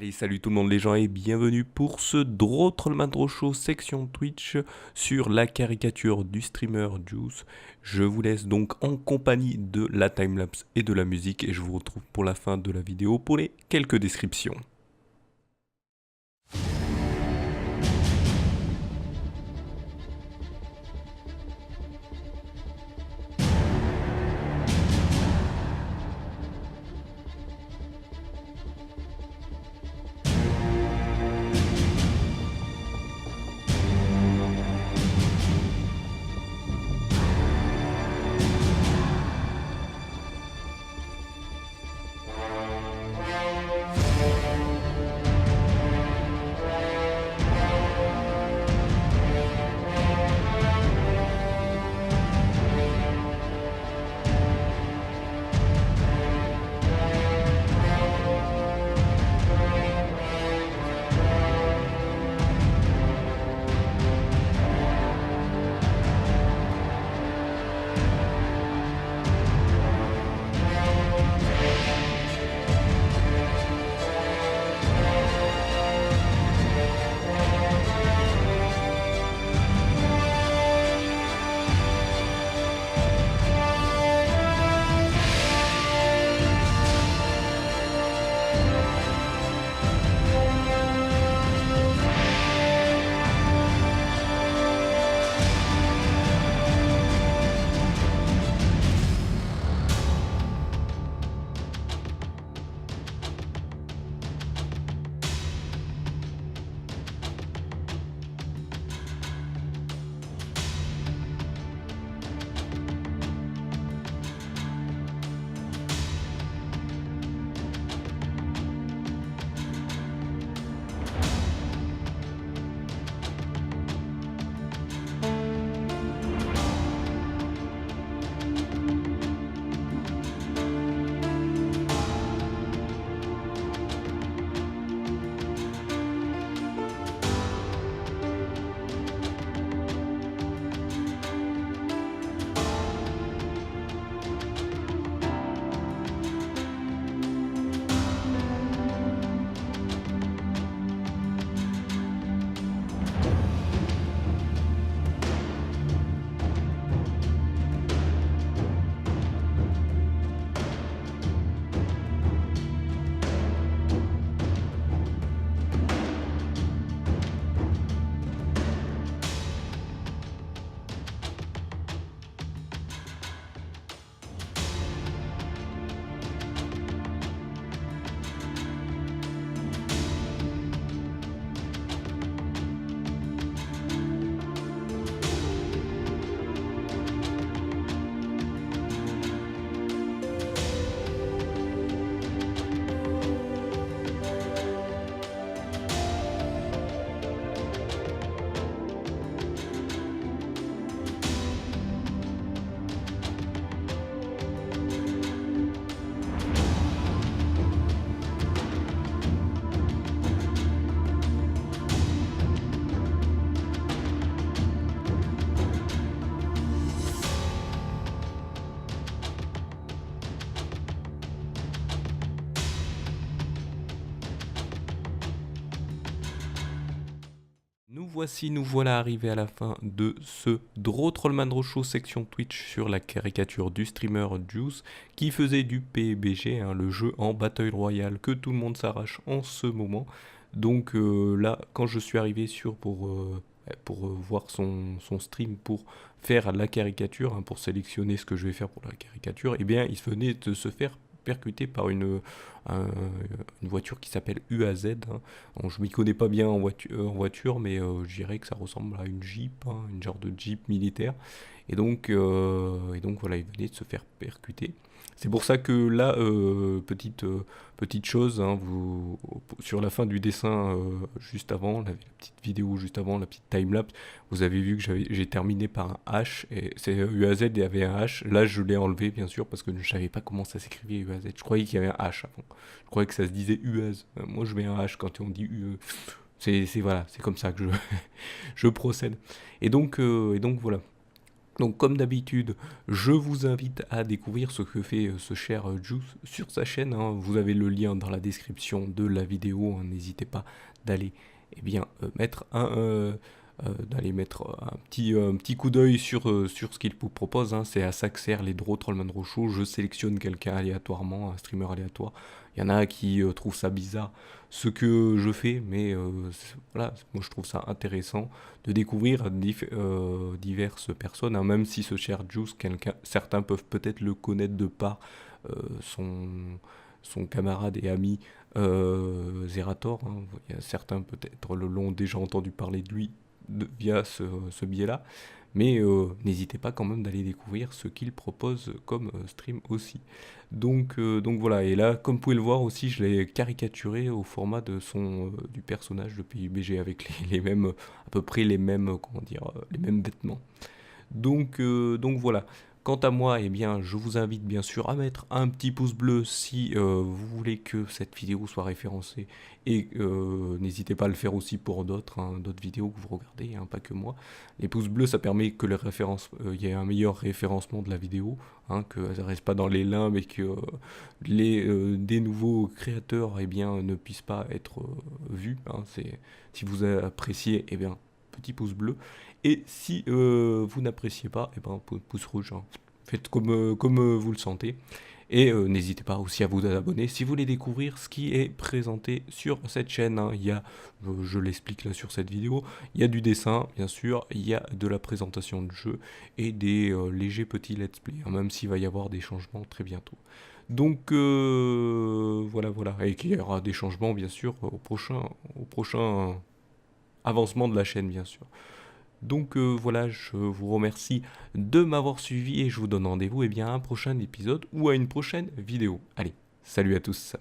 Allez, salut tout le monde les gens et bienvenue pour ce Draw Trollman Draw Show section Twitch sur la caricature du streamer Juice. Je vous laisse donc en compagnie de la timelapse et de la musique et je vous retrouve pour la fin de la vidéo pour les quelques descriptions. Nous voilà arrivés à la fin de ce Draw Trollman Draw Show section Twitch sur la caricature du streamer Juice qui faisait du PUBG, hein, le jeu en Battle Royale que tout le monde s'arrache en ce moment. Donc là, quand je suis arrivé pour voir son stream, pour faire la caricature, hein, pour sélectionner ce que je vais faire pour la caricature, eh bien il venait de se faire percuté par un- une voiture qui s'appelle UAZ, hein. Bon, je m'y connais pas bien en voiture, mais je dirais que ça ressemble à une Jeep, hein, une genre de Jeep militaire. Et donc voilà, il venait de se faire percuter. C'est pour ça que là, petite chose, hein, sur la fin du dessin, juste avant, la petite vidéo juste avant, la petite timelapse, vous avez vu que j'ai terminé par un H, et c'est UAZ, il y avait un H. Là, je l'ai enlevé, bien sûr, parce que je ne savais pas comment ça s'écrivait UAZ. Je croyais qu'il y avait un H avant. Je croyais que ça se disait UAZ. Moi, je mets un H quand on dit UE. Voilà, c'est comme ça que je procède. Et donc voilà. Donc comme d'habitude, je vous invite à découvrir ce que fait ce cher Juice sur sa chaîne, hein. Vous avez le lien dans la description de la vidéo, hein. N'hésitez pas d'aller mettre un petit coup d'œil sur ce qu'il vous propose, hein. C'est à ça que sert les Draw Trollman Draw Show. Je sélectionne quelqu'un aléatoirement, un streamer aléatoire. Il y en a qui trouvent ça bizarre ce que je fais, mais voilà, moi je trouve ça intéressant de découvrir diverses personnes, hein. Même si ce cher Juice, certains peuvent peut-être le connaître de par euh, son, son camarade et ami Zerator, hein. Il y a certains peut-être l'ont déjà entendu parler de lui via ce biais-là. Mais n'hésitez pas quand même d'aller découvrir ce qu'il propose comme stream aussi. Donc voilà, et là, comme vous pouvez le voir aussi, je l'ai caricaturé au format du personnage de PUBG avec les mêmes, à peu près les mêmes, comment dire, les mêmes vêtements. Donc voilà. Quant à moi, eh bien, je vous invite bien sûr à mettre un petit pouce bleu si vous voulez que cette vidéo soit référencée. Et n'hésitez pas à le faire aussi pour d'autres vidéos que vous regardez, hein, pas que moi. Les pouces bleus, ça permet que il y ait un meilleur référencement de la vidéo, hein, que ça ne reste pas dans les limbes et que des nouveaux créateurs, eh bien, ne puissent pas être vus, hein. Si vous appréciez, eh bien, petit pouce bleu. Et si vous n'appréciez pas, eh ben, pouce rouge, hein. Faites comme vous le sentez. Et n'hésitez pas aussi à vous abonner si vous voulez découvrir ce qui est présenté sur cette chaîne, hein. Il y a, je l'explique là sur cette vidéo, il y a du dessin, bien sûr, il y a de la présentation de jeu et des légers petits let's play, hein, même s'il va y avoir des changements très bientôt. Donc voilà, et qu'il y aura des changements, bien sûr, au prochain avancement de la chaîne, bien sûr. Donc voilà, je vous remercie de m'avoir suivi et je vous donne rendez-vous à un prochain épisode ou à une prochaine vidéo. Allez, salut à tous.